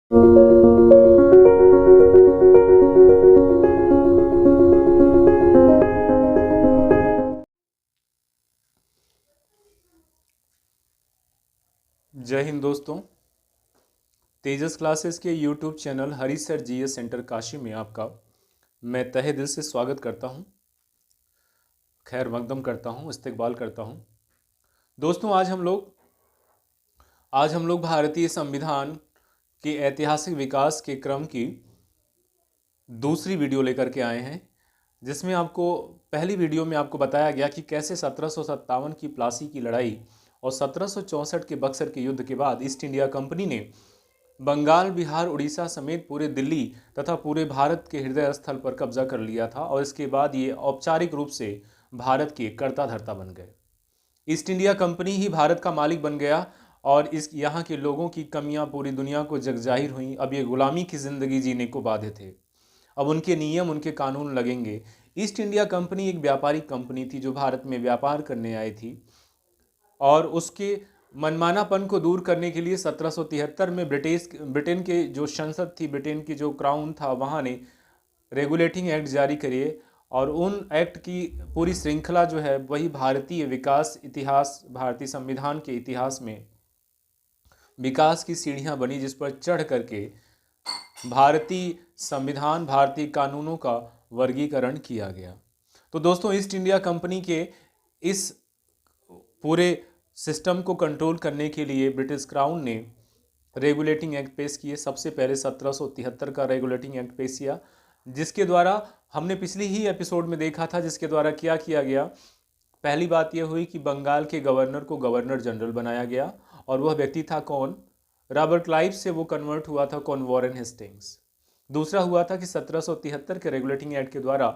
जय हिंद दोस्तों। तेजस क्लासेस के यूट्यूब चैनल हरी सर जीएस सेंटर काशी में आपका मैं तहे दिल से स्वागत करता हूं, खैर मकदम करता हूं, इस्तकबाल करता हूं। दोस्तों आज हम लोग भारतीय संविधान के ऐतिहासिक विकास के क्रम की दूसरी वीडियो लेकर के आए हैं, जिसमें आपको पहली वीडियो में आपको बताया गया कि कैसे 1757 की प्लासी की लड़ाई और 1764 के बक्सर के युद्ध के बाद ईस्ट इंडिया कंपनी ने बंगाल, बिहार, उड़ीसा समेत पूरे दिल्ली तथा पूरे भारत के हृदय स्थल पर कब्जा कर लिया था और इसके बाद ये औपचारिक रूप से भारत के कर्ता धर्ता बन गए। ईस्ट इंडिया कंपनी ही भारत का मालिक बन गया और इस यहाँ के लोगों की कमियां पूरी दुनिया को जगजाहिर हुई। अब ये गुलामी की जिंदगी जीने को बाध्य थे। अब उनके नियम, उनके कानून लगेंगे। ईस्ट इंडिया कंपनी एक व्यापारिक कंपनी थी जो भारत में व्यापार करने आई थी और उसके मनमानापन को दूर करने के लिए 1773 में ब्रिटेन के जो संसद थी, ब्रिटेन की जो क्राउन था, वहाँ ने रेगुलेटिंग एक्ट जारी करे और उन एक्ट की पूरी श्रृंखला जो है वही भारतीय विकास इतिहास, भारतीय संविधान के इतिहास में विकास की सीढ़ियाँ बनी, जिस पर चढ़ करके भारतीय संविधान, भारतीय कानूनों का वर्गीकरण किया गया। तो दोस्तों, ईस्ट इंडिया कंपनी के इस पूरे सिस्टम को कंट्रोल करने के लिए ब्रिटिश क्राउन ने रेगुलेटिंग एक्ट पेश किए। सबसे पहले 1773 का रेगुलेटिंग एक्ट पेश किया, जिसके द्वारा हमने पिछली ही एपिसोड में देखा था, जिसके द्वारा क्या किया गया। पहली बात यह हुई कि बंगाल के गवर्नर को गवर्नर जनरल बनाया गया और वह व्यक्ति था कौन? रॉबर्ट क्लाइव से वो कन्वर्ट हुआ था कौन? Warren Hastings. दूसरा हुआ था कि 1773 के रेगुलेटिंग एक्ट के द्वारा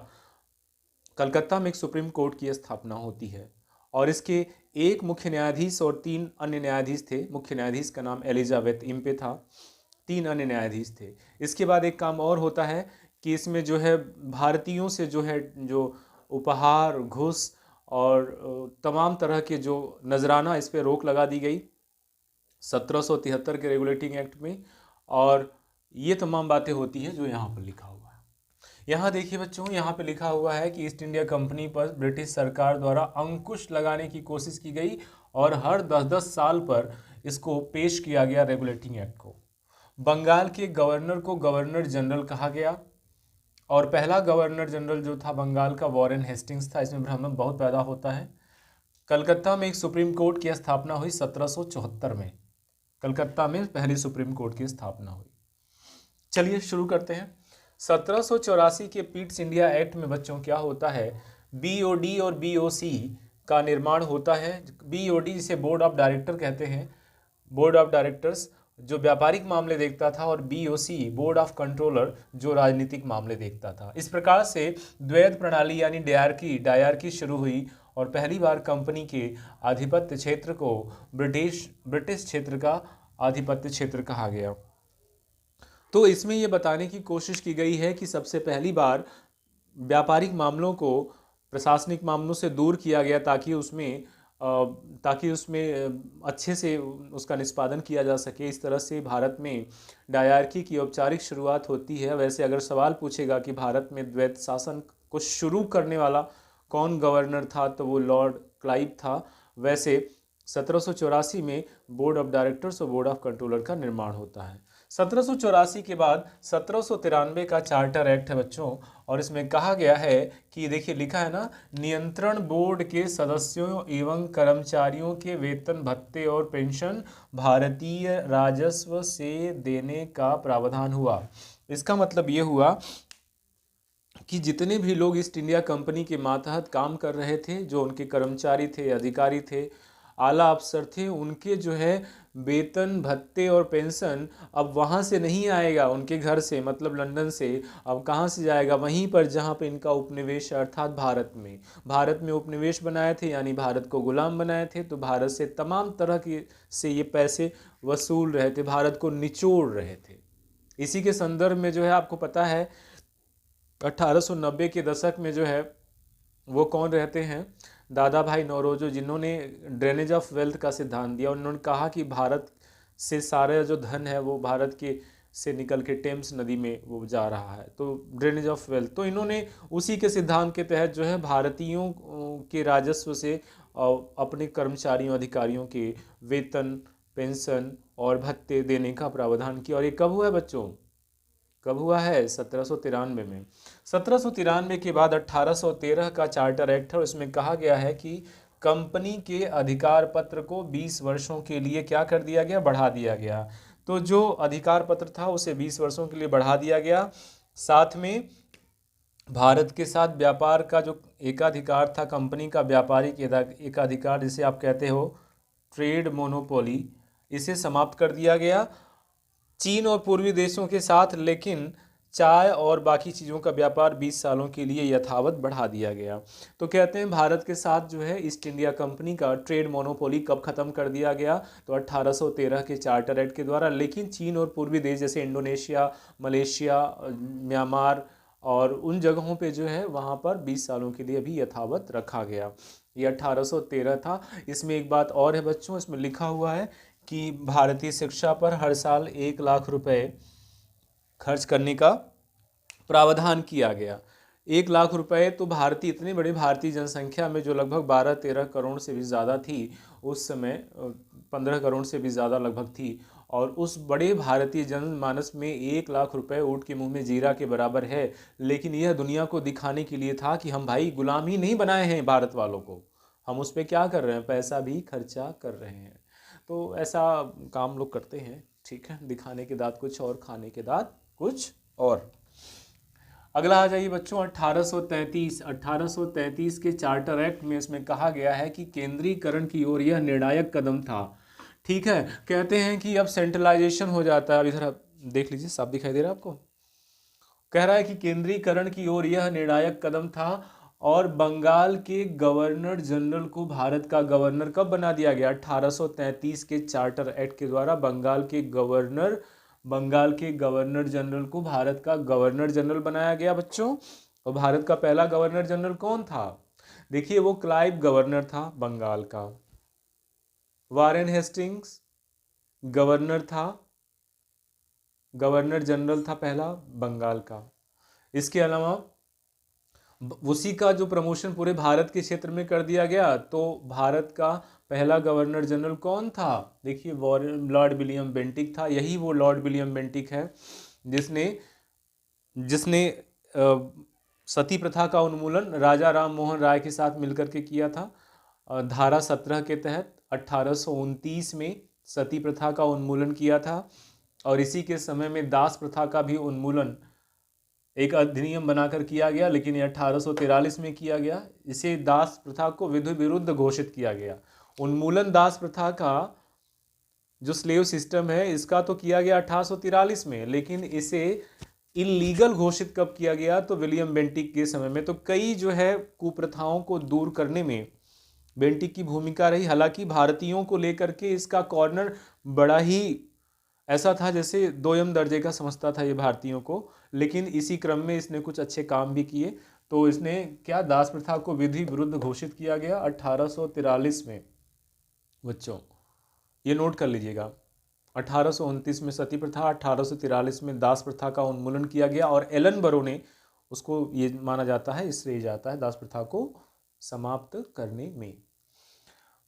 कलकत्ता में एक सुप्रीम कोर्ट की स्थापना होती है और इसके एक मुख्य न्यायाधीश और 3 अन्य न्यायाधीश थे। मुख्य न्यायाधीश का नाम एलिजाबेथ इम्पे था, 3 अन्य न्यायाधीश थे। इसके बाद एक काम और होता है कि इसमें जो है भारतीयों से जो उपहार, घूस और तमाम तरह के जो नजराना, इस पर रोक लगा दी गई 1773 के रेगुलेटिंग एक्ट में। और ये तमाम बातें होती हैं जो यहाँ पर लिखा हुआ है। यहाँ देखिए बच्चों, यहाँ पे लिखा हुआ है कि ईस्ट इंडिया कंपनी पर ब्रिटिश सरकार द्वारा अंकुश लगाने की कोशिश की गई और हर 10-10 साल पर इसको पेश किया गया रेगुलेटिंग एक्ट को। बंगाल के गवर्नर को गवर्नर जनरल कहा गया और पहला गवर्नर जनरल जो था बंगाल का, वॉरेन हेस्टिंग्स था। इसमें भ्रम बहुत पैदा होता है। कलकत्ता में एक सुप्रीम कोर्ट की स्थापना हुई 1774 में। कलकत्ता में पहली सुप्रीम कोर्ट की स्थापना हुई। चलिए शुरू करते हैं। 1784 के पीट्स इंडिया एक्ट में बच्चों क्या होता है? बीओडी और बीओसी का निर्माण होता है। बीओडी जिसे बोर्ड ऑफ डायरेक्टर कहते हैं, बोर्ड ऑफ डायरेक्टर्स, जो व्यापारिक मामले देखता था, और बीओसी बोर्ड ऑफ कंट्रोलर जो राजनीतिक मामले देखता था। इस प्रकार से द्वैध प्रणाली यानी डायरकी शुरू हुई और पहली बार कंपनी के आधिपत्य क्षेत्र को ब्रिटिश क्षेत्र का आधिपत्य क्षेत्र कहा गया। तो इसमें यह बताने की कोशिश की गई है कि सबसे पहली बार व्यापारिक मामलों को प्रशासनिक मामलों से दूर किया गया ताकि उसमें अच्छे से उसका निष्पादन किया जा सके। इस तरह से भारत में डायरकी की औपचारिक शुरुआत होती है। वैसे अगर सवाल पूछेगा कि भारत में द्वैत शासन को शुरू करने वाला कौन गवर्नर था, तो वो लॉर्ड क्लाइव था। वैसे 1784 में बोर्ड ऑफ डायरेक्टर्स और बोर्ड ऑफ कंट्रोलर का निर्माण होता है। 1784 के बाद 1793 का चार्टर एक्ट है बच्चों, और इसमें कहा गया है कि देखिए लिखा है ना, नियंत्रण बोर्ड के सदस्यों एवं कर्मचारियों के वेतन भत्ते और पेंशन भारतीय राजस्व से देने का प्रावधान हुआ। इसका मतलब ये हुआ कि जितने भी लोग ईस्ट इंडिया कंपनी के मातहत काम कर रहे थे, जो उनके कर्मचारी थे, अधिकारी थे, आला अफसर थे, उनके जो है वेतन भत्ते और पेंशन अब वहाँ से नहीं आएगा, उनके घर से, मतलब लंदन से। अब कहाँ से जाएगा? वहीं पर जहाँ पे इनका उपनिवेश, अर्थात भारत में उपनिवेश बनाए थे, यानी भारत को गुलाम बनाए थे। तो भारत से तमाम तरह के से ये पैसे वसूल रहे थे, भारत को निचोड़ रहे थे। इसी के संदर्भ में जो है आपको पता है 1890 के दशक में जो है वो कौन रहते हैं? दादा भाई नौरोजी, जिन्होंने ड्रेनेज ऑफ वेल्थ का सिद्धांत दिया। उन्होंने कहा कि भारत से सारा जो धन है वो भारत के से निकल के टेम्स नदी में वो जा रहा है, तो ड्रेनेज ऑफ वेल्थ। तो इन्होंने उसी के सिद्धांत के तहत जो है भारतीयों के राजस्व से अपने कर्मचारियों अधिकारियों के वेतन, पेंशन और भत्ते देने का प्रावधान किया। और ये कब हुआ है बच्चों? कब हुआ है? 1793 में। 1793 के बाद 1813 का चार्टर एक्ट है, उसमें कहा गया है कि कंपनी के अधिकार पत्र को 20 वर्षों के लिए क्या कर दिया गया? बढ़ा दिया गया। तो जो अधिकार पत्र था उसे 20 वर्षों के लिए बढ़ा दिया गया। साथ में भारत के साथ व्यापार का जो एकाधिकार था, कंपनी का व्यापारिक एकाधिकार जिसे आप कहते हो ट्रेड मोनोपोली, इसे समाप्त कर दिया गया चीन और पूर्वी देशों के साथ। लेकिन चाय और बाकी चीज़ों का व्यापार 20 सालों के लिए यथावत बढ़ा दिया गया। तो कहते हैं भारत के साथ जो है ईस्ट इंडिया कंपनी का ट्रेड मोनोपोली कब खत्म कर दिया गया? तो 1813 के चार्टर एक्ट के द्वारा। लेकिन चीन और पूर्वी देश जैसे इंडोनेशिया, मलेशिया, म्यांमार और उन जगहों पे जो है वहाँ पर 20 सालों के लिए अभी यथावत रखा गया। ये 1813 था। इसमें एक बात और है बच्चों, इसमें लिखा हुआ है कि भारतीय शिक्षा पर हर साल 1 लाख रुपए खर्च करने का प्रावधान किया गया। 1 लाख रुपए तो भारतीय, इतनी बड़ी भारतीय जनसंख्या में जो लगभग 12-13 करोड़ से भी ज़्यादा थी उस समय, 15 करोड़ से भी ज़्यादा लगभग थी, और उस बड़े भारतीय जनमानस में 1 लाख रुपए ऊँट के मुंह में जीरा के बराबर है। लेकिन यह दुनिया को दिखाने के लिए था कि हम भाई गुलाम ही नहीं बनाए हैं भारत वालों को, हम उस पर क्या कर रहे हैं? पैसा भी खर्चा कर रहे हैं। तो ऐसा काम लोग करते हैं, ठीक है, दिखाने के दांत कुछ और, खाने के दांत कुछ और। अगला आ जाइए बच्चों 1833 के चार्टर एक्ट में इसमें कहा गया है कि केंद्रीकरण की ओर यह निर्णायक कदम था। ठीक है, कहते हैं कि अब सेंट्रलाइजेशन हो जाता है। अब इधर आप देख लीजिए, साफ दिखाई दे रहा है आपको? कह रहा है कि केंद्रीकरण की ओर यह निर्णायक कदम था और बंगाल के गवर्नर जनरल को भारत का गवर्नर कब बना दिया गया? 1833 के चार्टर एक्ट के द्वारा बंगाल के गवर्नर जनरल को भारत का गवर्नर जनरल बनाया गया बच्चों। और भारत का पहला गवर्नर जनरल कौन था? देखिए, वो क्लाइव गवर्नर था बंगाल का। वारेन हेस्टिंग्स गवर्नर था, गवर्नर जनरल था पहला बंगाल का। इसके अलावा उसी का जो प्रमोशन पूरे भारत के क्षेत्र में कर दिया गया। तो भारत का पहला गवर्नर जनरल कौन था? देखिए, लॉर्ड विलियम बेंटिक था। यही वो लॉर्ड विलियम बेंटिक है जिसने सती प्रथा का उन्मूलन राजा राम मोहन राय के साथ मिलकर के किया था। धारा 17 के तहत 1829 में सती प्रथा का उन्मूलन किया था। और इसी के समय में दास प्रथा का भी उन्मूलन एक अधिनियम बनाकर किया गया, लेकिन ये 1843 में किया गया। इसे दास प्रथा को विधि विरुद्ध घोषित किया गया। उन्मूलन दास प्रथा का जो स्लेव सिस्टम है इसका तो किया गया 1843 में, लेकिन इसे इलीगल घोषित कब किया गया? तो विलियम बेंटिक के समय में। तो कई जो है कुप्रथाओं को दूर करने में बेंटिक की भूमिका रही। हालांकि भारतीयों को लेकर के इसका कॉर्नर बड़ा ही ऐसा था जैसे दोयम दर्जे का समझता था ये भारतीयों को, लेकिन इसी क्रम में इसने कुछ अच्छे काम भी किए। तो इसने क्या, दास प्रथा को विधि विरुद्ध घोषित किया गया 1843 में। बच्चों ये नोट कर लीजिएगा, 1829 में सती प्रथा, 1843 में दास प्रथा का उन्मूलन किया गया। और एलन बरो ने उसको, ये माना जाता है, श्रेय जाता है दास प्रथा को समाप्त करने में।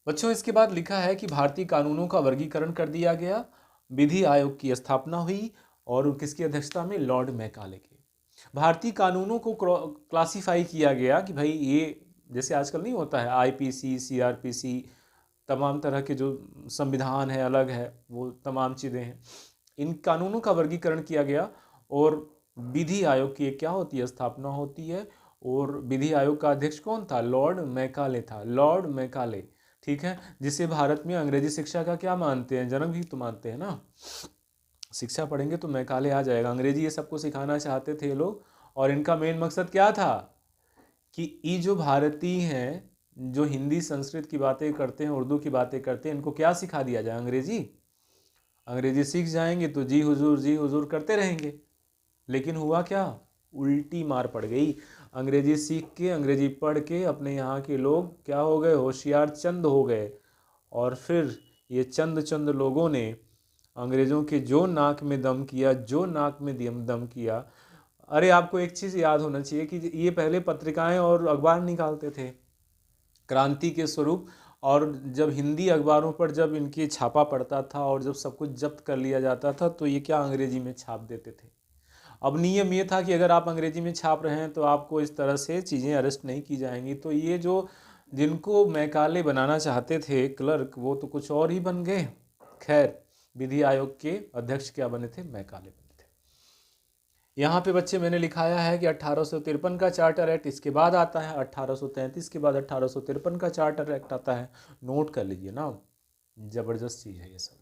बच्चों इसके बाद लिखा है कि भारतीय कानूनों का वर्गीकरण कर दिया गया, विधि आयोग की स्थापना हुई, और किसकी अध्यक्षता में? लॉर्ड मैकाले की। भारतीय कानूनों को क्लासिफाई किया गया कि भाई ये, जैसे आजकल नहीं होता है आईपीसी, सीआरपीसी, तमाम तरह के जो संविधान है अलग है, वो तमाम चीज़ें हैं। इन कानूनों का वर्गीकरण किया गया और विधि आयोग की क्या होती है? स्थापना होती है। और विधि आयोग का अध्यक्ष कौन था? लॉर्ड मैकाले था, लॉर्ड मैकाले। ठीक है, जिसे भारत में अंग्रेजी शिक्षा का क्या मानते हैं? जनक भी तो मानते हैं ना। शिक्षा पढ़ेंगे तो मैकाले आ जाएगा। अंग्रेजी ये सबको सिखाना चाहते थे लोग, और इनका मेन मकसद क्या था कि ये जो भारतीय हैं, जो हिंदी संस्कृत की बातें करते हैं, उर्दू की बातें करते हैं, इनको क्या सिखा दिया जाए? अंग्रेजी। अंग्रेजी सीख जाएंगे तो जी हुजूर करते रहेंगे। लेकिन हुआ क्या? उल्टी मार पड़ गई। अंग्रेजी सीख के, अंग्रेजी पढ़ के अपने यहाँ के लोग क्या हो गए? होशियार चंद हो गए। और फिर ये चंद लोगों ने अंग्रेजों के जो नाक में दम किया, जो नाक में दम किया। अरे आपको एक चीज़ याद होना चाहिए कि ये पहले पत्रिकाएं और अखबार निकालते थे क्रांति के स्वरूप, और जब हिंदी अखबारों पर जब इनकी छापा पड़ता था और जब सब कुछ जब्त कर लिया जाता था तो ये क्या अंग्रेजी में छाप देते थे। अब नियम ये था कि अगर आप अंग्रेजी में छाप रहे हैं तो आपको इस तरह से चीज़ें अरेस्ट नहीं की जाएंगी। तो ये जो जिनको मैकाले बनाना चाहते थे क्लर्क, वो तो कुछ और ही बन गए। खैर, विधि आयोग के अध्यक्ष क्या बने थे? मैकाले बने थे। यहाँ पे बच्चे मैंने लिखाया है कि 1853 का चार्टर एक्ट, इसके बाद आता है 1833 के बाद 1853 का चार्टर एक्ट आता है। नोट कर लीजिए ना, जबरदस्त चीज़ है ये सब।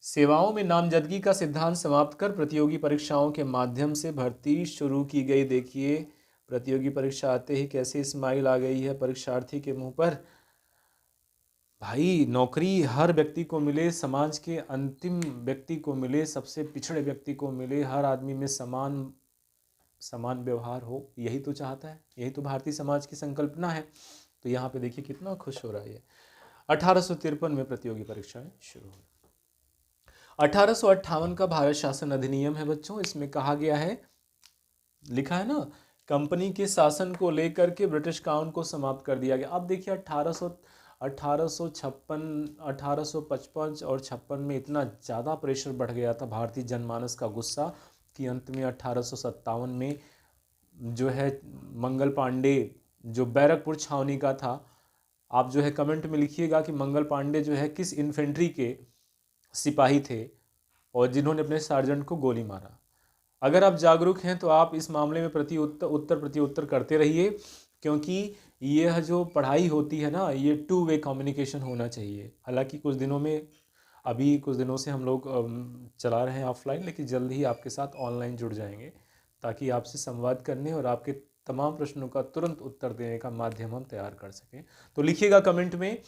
सेवाओं में नामजदगी का सिद्धांत समाप्त कर प्रतियोगी परीक्षाओं के माध्यम से भर्ती शुरू की गई। देखिए, प्रतियोगी परीक्षा आते ही कैसे स्माइल आ गई है परीक्षार्थी के मुंह पर। भाई, नौकरी हर व्यक्ति को मिले, समाज के अंतिम व्यक्ति को मिले, सबसे पिछड़े व्यक्ति को मिले, हर आदमी में समान व्यवहार हो, यही तो चाहता है, यही तो भारतीय समाज की संकल्पना है। तो यहाँ पे देखिए कितना खुश हो रहा है ये। 1853 में प्रतियोगी परीक्षाएं शुरू हुई। 1858 का भारत शासन अधिनियम है बच्चों। इसमें कहा गया है, लिखा है ना, कंपनी के शासन को लेकर के ब्रिटिश काउंट को समाप्त कर दिया गया। अब देखिए 1856, 1855 और 56 में इतना ज़्यादा प्रेशर बढ़ गया था भारतीय जनमानस का गुस्सा कि अंत में 1857 में जो है मंगल पांडे, जो बैरकपुर छावनी का था, आप जो है कमेंट में लिखिएगा कि मंगल पांडे जो है किस इन्फेंट्री के सिपाही थे और जिन्होंने अपने सार्जेंट को गोली मारा। अगर आप जागरूक हैं तो आप इस मामले में प्रति उत्तर करते रहिए, क्योंकि यह जो पढ़ाई होती है ना, ये 2 वे कम्युनिकेशन होना चाहिए। हालांकि कुछ दिनों से हम लोग चला रहे हैं ऑफलाइन, लेकिन जल्द ही आपके साथ ऑनलाइन जुड़ जाएंगे ताकि आपसे संवाद करने और आपके तमाम प्रश्नों का तुरंत उत्तर देने का माध्यम हम तैयार कर सकें। तो लिखिएगा कमेंट में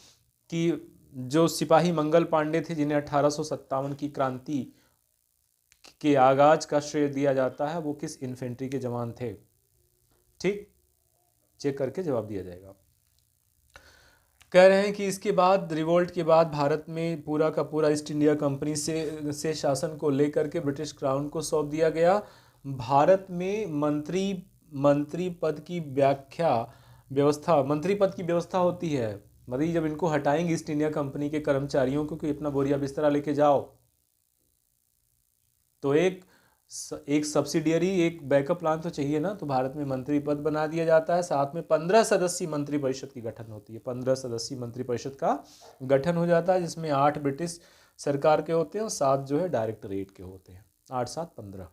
कि जो सिपाही मंगल पांडे थे, जिन्हें 1857 की क्रांति के आगाज का श्रेय दिया जाता है, वो किस इन्फेंट्री के जवान थे। ठीक, चेक करके जवाब दिया जाएगा। कह रहे हैं कि इसके बाद, रिवोल्ट के बाद, भारत में पूरा का पूरा ईस्ट इंडिया कंपनी से शासन को लेकर के ब्रिटिश क्राउन को सौंप दिया गया। भारत में मंत्री पद की व्यवस्था होती है। मतलब जब इनको हटाएंगे ईस्ट इंडिया कंपनी के कर्मचारियों को कि अपना बोरिया बिस्तरा लेके जाओ, तो एक सब्सिडियरी, एक बैकअप प्लान तो चाहिए ना। तो भारत में मंत्री पद बना दिया जाता है, साथ में 15 सदस्यीय मंत्रिपरिषद की गठन होती है। 15 सदस्यीय मंत्रिपरिषद का गठन हो जाता है, जिसमें 8 ब्रिटिश सरकार के होते हैं और 7 जो है डायरेक्टरेट के होते हैं। 8 7 15।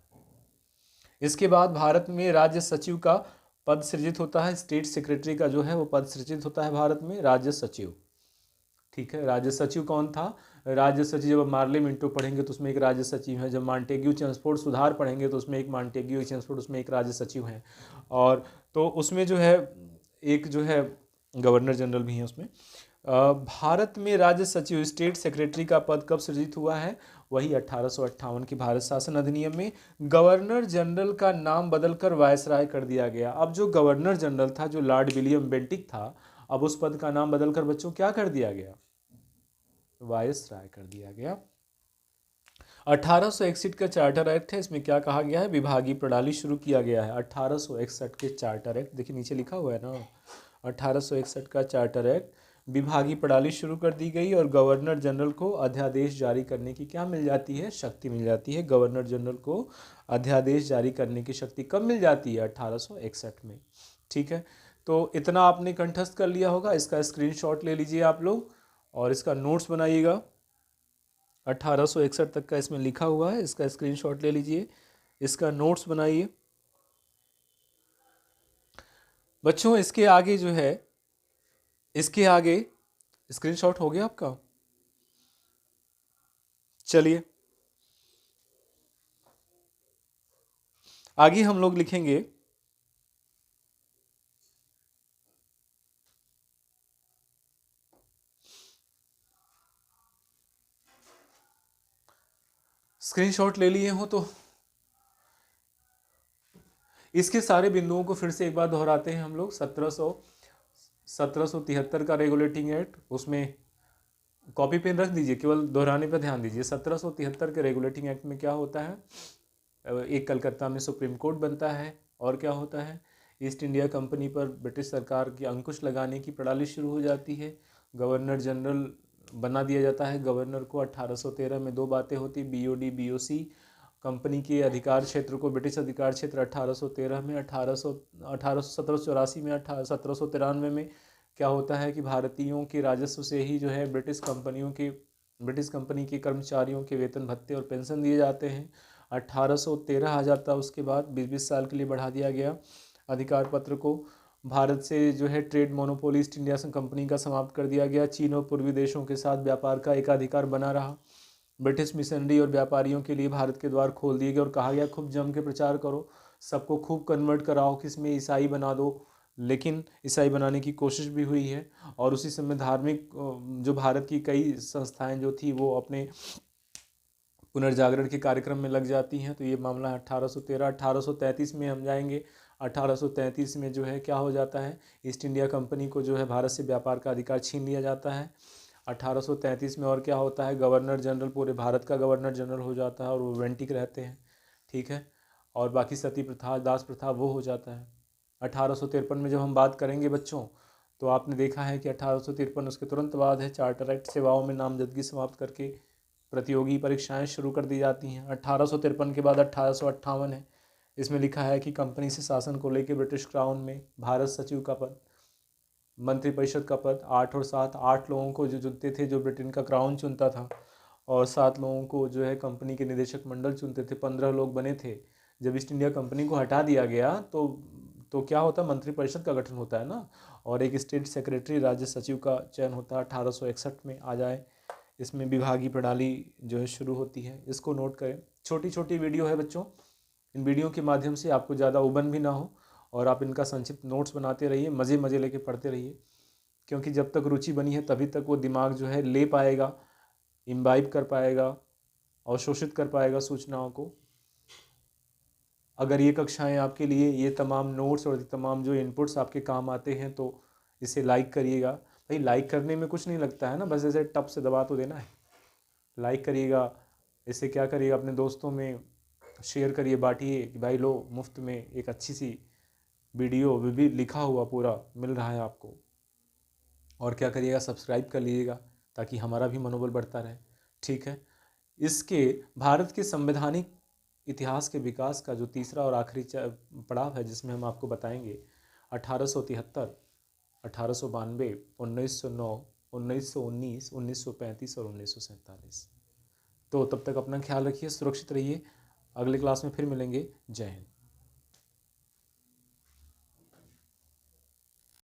इसके बाद भारत में राज्य सचिव का पद सृजित होता है। स्टेट सेक्रेटरी का जो है वो पद सृजित होता है भारत में, राज्य सचिव। ठीक है, राज्य सचिव कौन था? राज्य सचिव, जब मार्ले मिंटो पढ़ेंगे तो उसमें एक राज्य सचिव है। जब मॉन्टेग्यू चेम्सफोर्ड सुधार पढ़ेंगे तो उसमें एक मॉन्टेग्यू चेम्सफोर्ड, उसमें एक राज्य सचिव है। और तो उसमें जो है एक जो है गवर्नर जनरल भी है उसमें। भारत में राज्य सचिव, स्टेट सेक्रेटरी का पद कब सृजित हुआ है? वही 1858 के भारत शासन अधिनियम में। गवर्नर जनरल का नाम बदलकर वायसराय कर दिया गया। अब जो गवर्नर जनरल था, जो लॉर्ड विलियम बेंटिक था, अब उस पद का नाम बदलकर बच्चों क्या कर दिया गया? वायसराय कर दिया गया। 1861 का चार्टर एक्ट है। इसमें क्या कहा गया है? विभागीय प्रणाली शुरू किया गया है। 1861 के चार्टर एक्ट, देखिए नीचे लिखा हुआ है ना, 1861 का चार्टर एक्ट, विभागीय प्रणाली शुरू कर दी गई और गवर्नर जनरल को अध्यादेश जारी करने की क्या मिल जाती है? शक्ति मिल जाती है। गवर्नर जनरल को अध्यादेश जारी करने की शक्ति कब मिल जाती है? 1861 में। ठीक है, तो इतना आपने कंठस्थ कर लिया होगा। इसका स्क्रीनशॉट ले लीजिए आप लोग और इसका नोट्स बनाइएगा। 1861 तक का इसमें लिखा हुआ है, इसका स्क्रीनशॉट ले लीजिए, इसका नोट्स बनाइए बच्चों। इसके आगे जो है, इसके आगे स्क्रीनशॉट हो गया आपका? चलिए आगे हम लोग लिखेंगे स्क्रीनशॉट ले लिए हो तो इसके सारे बिंदुओं को फिर से एक बार दोहराते हैं हम लोग। 1773 का रेगुलेटिंग एक्ट, उसमें कॉपी पेन रख दीजिए, केवल दोहराने पर ध्यान दीजिए। 1773 के रेगुलेटिंग एक्ट में क्या होता है, एक कलकत्ता में सुप्रीम कोर्ट बनता है, और क्या होता है, ईस्ट इंडिया कंपनी पर ब्रिटिश सरकार की अंकुश लगाने की प्रणाली शुरू हो जाती है। गवर्नर जनरल बना दिया जाता है गवर्नर को। 1813 में दो बातें होती, बीओडी बीओसी, कंपनी के अधिकार क्षेत्र को ब्रिटिश अधिकार क्षेत्र 1813 में, 1784 में, 1793 में क्या होता है कि भारतीयों के राजस्व से ही जो है ब्रिटिश कंपनी के कर्मचारियों के वेतन भत्ते और पेंशन दिए जाते हैं। 1813 आ जाता, उसके बाद 20-20 साल के लिए बढ़ा दिया गया अधिकार पत्र को। भारत से जो है trade monopoly east India company का समाप्त कर दिया गया। चीन और पूर्वी देशों के साथ व्यापार का एकाधिकार बना रहा। ब्रिटिश मिशनरी और व्यापारियों के लिए भारत के द्वार खोल दिए गए और कहा गया खूब जम के प्रचार करो, सबको खूब कन्वर्ट कराओ, किसमें ईसाई बना दो। लेकिन ईसाई बनाने की कोशिश भी हुई है, और उसी समय धार्मिक जो भारत की कई संस्थाएं जो थी वो अपने पुनर्जागरण के कार्यक्रम में लग जाती हैं। तो ये मामला 1813। 1833 में हम जाएंगे। 1833 में जो है क्या हो जाता है, ईस्ट इंडिया कंपनी को जो है भारत से व्यापार का अधिकार छीन लिया जाता है। 1833 में और क्या होता है, गवर्नर जनरल पूरे भारत का गवर्नर जनरल हो जाता है, और वो वेंटिक रहते हैं, ठीक है। और बाकी सती प्रथा, दास प्रथा वो हो जाता है। 1853 में जब हम बात करेंगे बच्चों, तो आपने देखा है कि 1853 उसके तुरंत बाद है चार्टर एक्ट, सेवाओं में नामजदगी समाप्त करके प्रतियोगी परीक्षाएं शुरू कर दी जाती हैं। 1853 के बाद 1858 है, इसमें लिखा है कि कंपनी से शासन को लेकर ब्रिटिश क्राउन में भारत सचिव का पद, मंत्रिपरिषद का पद 8 और 7, 8 लोगों को जो चुनते थे, जो ब्रिटेन का क्राउन चुनता था, और 7 लोगों को जो है कंपनी के निदेशक मंडल चुनते थे। 15 लोग बने थे। जब ईस्ट इंडिया कंपनी को हटा दिया गया तो क्या होता है, मंत्रिपरिषद का गठन होता है ना, और एक स्टेट सेक्रेटरी राज्य सचिव का चयन होता है। 1861 में आ जाए, इसमें विभागीय प्रणाली जो है शुरू होती है। इसको नोट करें। छोटी छोटी वीडियो है बच्चों, इन वीडियो के माध्यम से आपको ज़्यादा उबन भी ना हो, और आप इनका संक्षिप्त नोट्स बनाते रहिए, मज़े मज़े लेके पढ़ते रहिए, क्योंकि जब तक रुचि बनी है तभी तक वो दिमाग जो है ले पाएगा, इम्बाइब कर पाएगा, अवशोषित कर पाएगा सूचनाओं को। अगर ये कक्षाएं आपके लिए, ये तमाम नोट्स और तमाम जो इनपुट्स आपके काम आते हैं, तो इसे लाइक करिएगा। भाई लाइक करने में कुछ नहीं लगता है ना, बस ऐसे टप से दबा तो देना है। लाइक करिएगा, इससे क्या करिएगा, अपने दोस्तों में शेयर करिए, बांटिए कि भाई लो, मुफ्त में एक अच्छी सी वीडियो भी लिखा हुआ पूरा मिल रहा है आपको। और क्या करिएगा, सब्सक्राइब कर लीजिएगा, ताकि हमारा भी मनोबल बढ़ता रहे, ठीक है। इसके भारत के संवैधानिक इतिहास के विकास का जो तीसरा और आखिरी पड़ाव है, जिसमें हम आपको बताएंगे 1873, 1892, 1909, 1919, 1935 और 1947। तो तब तक अपना ख्याल रखिए, सुरक्षित रहिए। अगले क्लास में फिर मिलेंगे। जय हिंद।